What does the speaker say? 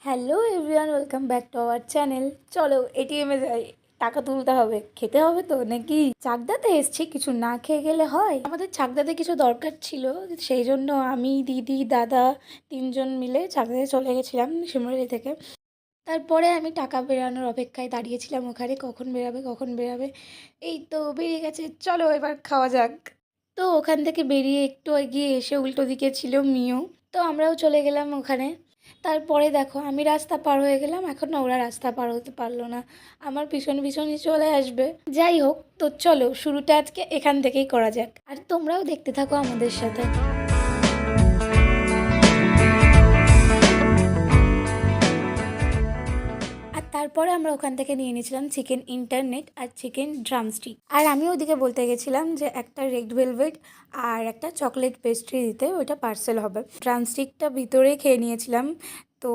Hello everyone, welcome back to our channel. চলো এটিএমে যাই, টাকা তুলতে হবে, খেতে হবে তো নাকি। চাকদাতে এসছি, কিছু না খেয়ে গেলে হয়। আমাদের চাকদাতে কিছু দরকার ছিল, সেই জন্য আমি, দিদি, দাদা তিনজন মিলে চাকদাতে চলে গেছিলাম শিমুরালি থেকে। তারপরে আমি টাকা বেরানোর অপেক্ষায় দাঁড়িয়েছিলাম ওখানে, কখন বেরাবে কখন বেরাবে। এই তো বেরিয়ে গেছে, চলো এবার খাওয়া যাক। তো ওখান থেকে বেরিয়ে একটু এগিয়ে এসে উল্টো দিকে ছিল মিও, তো আমরাও চলে গেলাম ওখানে। তারপরে দেখো আমি রাস্তা পার হয়ে গেলাম, এখন না ওরা রাস্তা পার হতে পারলো না, আমার পিছন পিছনই চলে আসবে। যাই হোক, তো চলো শুরুটা আজকে এখান থেকেই করা যাক, আর তোমরাও দেখতে থাকো আমাদের সাথে। আর তারপরে আমরা ওখান থেকে নিয়ে নিয়েছিলাম চিকেন ইন্টারনেট আর চিকেন ড্রামস্টিক। আর আমি ওদিকে বলতে গেছিলাম যে একটা রেড ভেলভেট আর একটা চকলেট পেস্ট্রি দিতে, ওইটা পার্সেল হবে। ড্রামস্টিকটা ভিতরে খেয়ে নিয়েছিলাম। তো